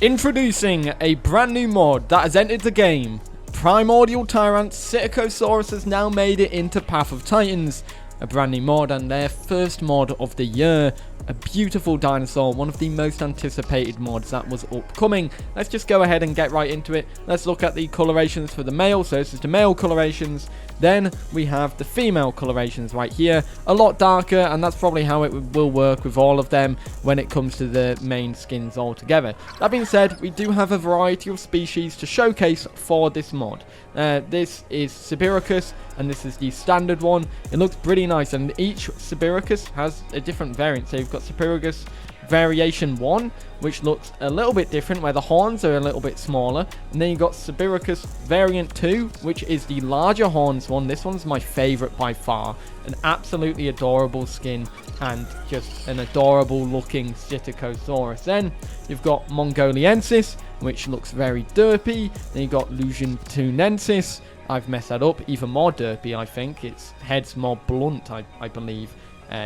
Introducing a brand new mod that has entered the game. Primordial Tyrants, Psittacosaurus has now made it into Path of Titans. A brand new mod and their first mod of the year. A beautiful dinosaur, one of the most anticipated mods that was upcoming. Let's just go ahead and get right into it. Let's look at the colorations for the male. So this is the male colorations. Then we have the female colorations right here. A lot darker, and that's probably how it will work with all of them when it comes to the main skins altogether. That being said, we do have a variety of species to showcase for this mod. This is Sibiricus, and this is the standard one. It looks pretty nice, and each Sibiricus has a different variant. So you've got Sibiricus Variation 1, which looks a little bit different, where the horns are a little bit smaller. And then you've got Sibiricus Variant 2, which is the larger horns one. This one's my favorite by far. An absolutely adorable skin and just an adorable looking Psittacosaurus. Then you've got Mongoliensis, which looks very derpy. Then you've got Lugentunensis. I've messed that up. Even more derpy, I think. Its head's more blunt, I believe.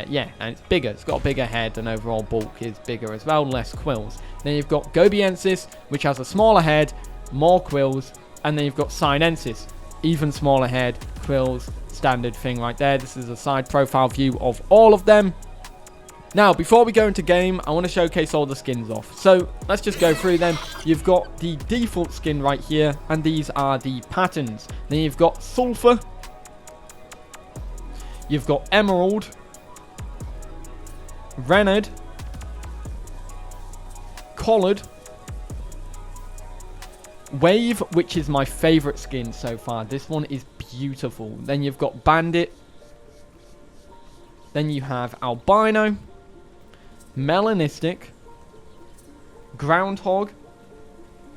Yeah, and it's bigger. It's got a bigger head, and overall bulk is bigger as well. Less quills. Then you've got Gobiensis, which has a smaller head, more quills. And then you've got Sinensis, even smaller head, quills, standard thing right there. This is a side profile view of all of them. Now, before we go into game, I want to showcase all the skins off. So, let's just go through them. You've got the default skin right here, and these are the patterns. Then you've got Sulfur. You've got Emerald. Renard. Collard. Wave, which is my favorite skin so far. This one is beautiful. Then you've got Bandit. Then you have Albino. Melanistic. Groundhog.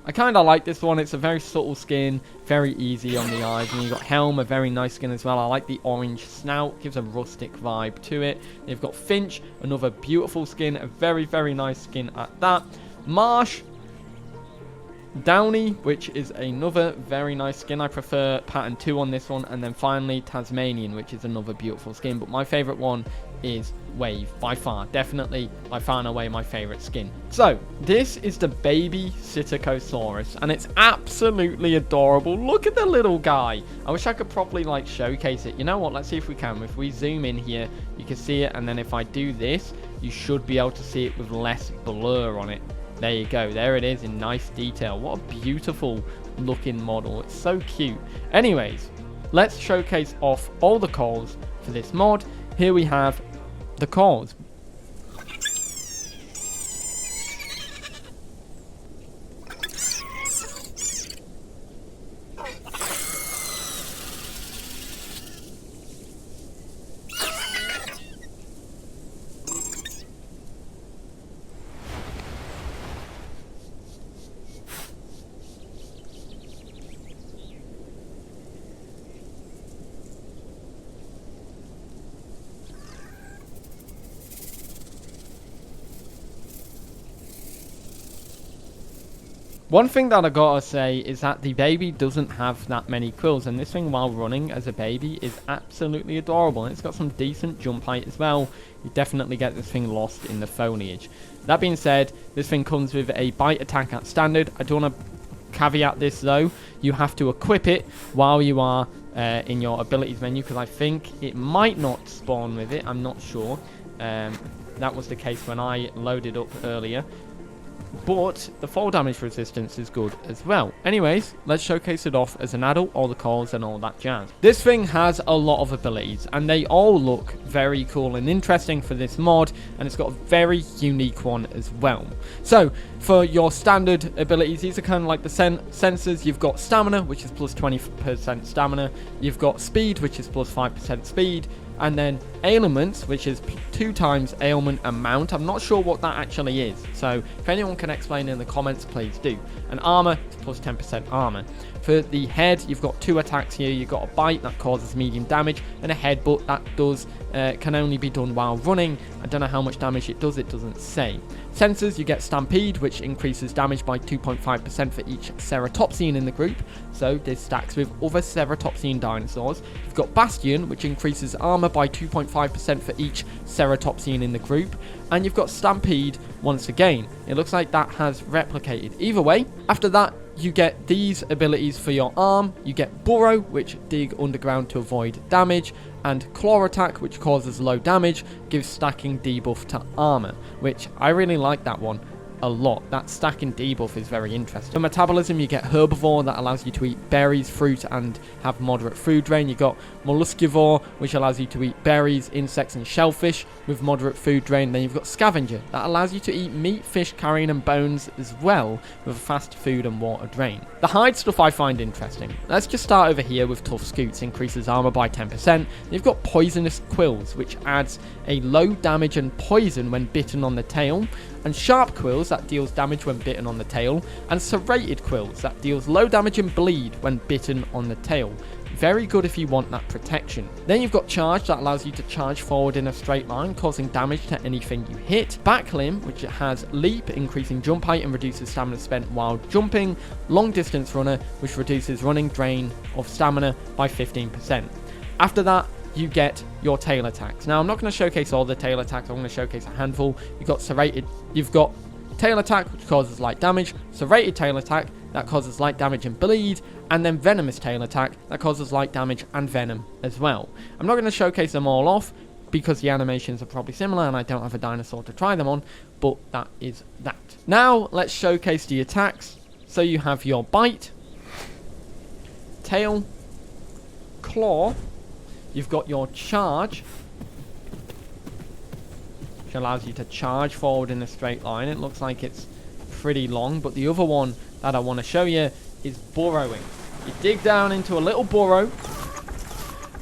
I kind of like this one. It's a very subtle skin. Very easy on the eyes. And you've got Helm, a very nice skin as well. I like the orange snout. Gives a rustic vibe to it. You've got Finch, another beautiful skin. A very, very nice skin at that. Marsh. Downy, which is another very nice skin. I prefer pattern 2 on this one. And then finally Tasmanian, which is another beautiful skin. But my favorite one is Wave by far. Definitely by far and away my favorite skin. So this is the baby Psittacosaurus, and it's absolutely adorable. Look at the little guy. I wish I could properly like showcase it. You know what, let's see if we can. If we zoom in here, you can see it, and then if I do this, you should be able to see it with less blur on it. There you go. There it is in nice detail. What a beautiful looking model. It's so cute. Anyways, let's showcase off all the calls for this mod. Here we have the calls. One thing that I gotta say is that the baby doesn't have that many quills, and this thing while running as a baby is absolutely adorable, and it's got some decent jump height as well. You definitely get this thing lost in the foliage. That being said, this thing comes with a bite attack at standard. I do want to caveat this though, you have to equip it while you are in your abilities menu, because I think it might not spawn with it. I'm not sure. That was the case when I loaded up earlier. But the fall damage resistance is good as well. Anyways, let's showcase it off as an adult, all the calls and all that jazz. This thing has a lot of abilities, and they all look very cool and interesting for this mod, and it's got a very unique one as well. So, for your standard abilities, these are kind of like the sensors. You've got stamina, which is plus 20% stamina. You've got speed, which is plus 5% speed. And then ailments, which is 2 times ailment amount. I'm not sure what that actually is, so if anyone can explain in the comments, please do. And armor is plus 10% armor. For the head, you've got 2 attacks here. You've got a bite that causes medium damage, and a headbutt that does can only be done while running. I don't know how much damage it doesn't say. Sensors, you get Stampede, which increases damage by 2.5% for each ceratopsian in the group. So this stacks with other ceratopsian dinosaurs. You've got Bastion, which increases armor by 2.5% 0.5% for each ceratopsian in the group. And you've got Stampede once again. It looks like that has replicated. Either way, after that, you get these abilities for your arm. You get Burrow, which dig underground to avoid damage, and Claw Attack, which causes low damage, gives stacking debuff to armor, which I really like that one a lot. That stacking debuff is very interesting. For metabolism, you get Herbivore, that allows you to eat berries, fruit, and have moderate food drain. You got Molluscivore, which allows you to eat berries, insects, and shellfish with moderate food drain. Then you've got Scavenger, that allows you to eat meat, fish, carrion, and bones as well with a fast food and water drain. The hide stuff I find interesting. Let's just start over here with Tough Scoots, increases armor by 10%. You've got Poisonous Quills, which adds a low damage and poison when bitten on the tail, and Sharp Quills, that deals damage when bitten on the tail, and Serrated Quills, that deals low damage and bleed when bitten on the tail. Very good if you want that protection. Then you've got Charge, that allows you to charge forward in a straight line, causing damage to anything you hit. Back Limb, which has Leap, increasing jump height and reduces stamina spent while jumping. Long Distance Runner, which reduces running drain of stamina by 15%. After that, you get your tail attacks. Now, I'm not going to showcase all the tail attacks. I'm going to showcase a handful. You've got tail attack, which causes light damage, serrated tail attack, that causes light damage and bleed, and then venomous tail attack, that causes light damage and venom as well. I'm not going to showcase them all off because the animations are probably similar and I don't have a dinosaur to try them on, but that is that. Now, let's showcase the attacks. So you have your bite, tail, claw. You've got your charge, which allows you to charge forward in a straight line. It looks like it's pretty long, but the other one that I want to show you is burrowing. You dig down into a little burrow,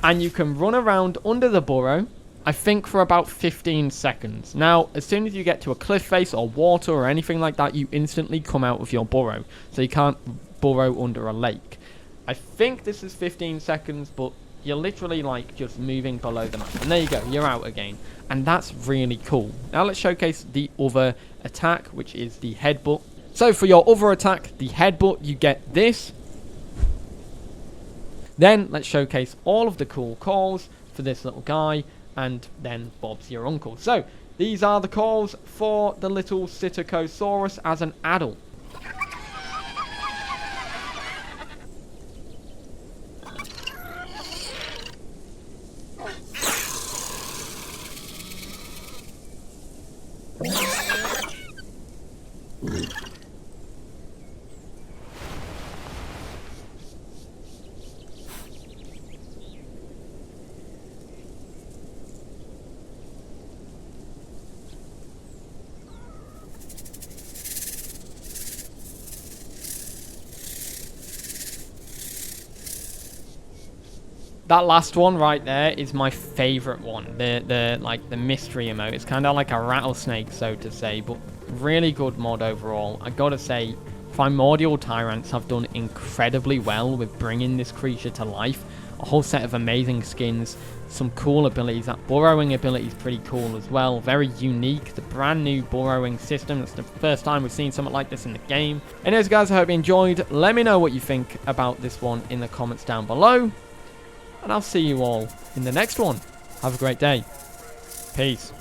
and you can run around under the burrow, I think for about 15 seconds. Now, as soon as you get to a cliff face or water or anything like that, you instantly come out of your burrow. So you can't burrow under a lake. I think this is 15 seconds, but you're literally like just moving below the map. And there you go, you're out again. And that's really cool. Now let's showcase the other attack, which is the headbutt. So for your other attack, the headbutt, you get this. Then let's showcase all of the cool calls for this little guy. And then Bob's your uncle. So these are the calls for the little Psittacosaurus as an adult. That last one right there is my favorite one. The mystery emote. It's kind of like a rattlesnake, so to say, but really good mod overall. I gotta say, Primordial Tyrants have done incredibly well with bringing this creature to life. A whole set of amazing skins, some cool abilities. That burrowing ability is pretty cool as well. Very unique. The brand new burrowing system. It's the first time we've seen something like this in the game. Anyways, guys, I hope you enjoyed. Let me know what you think about this one in the comments down below. And I'll see you all in the next one. Have a great day. Peace.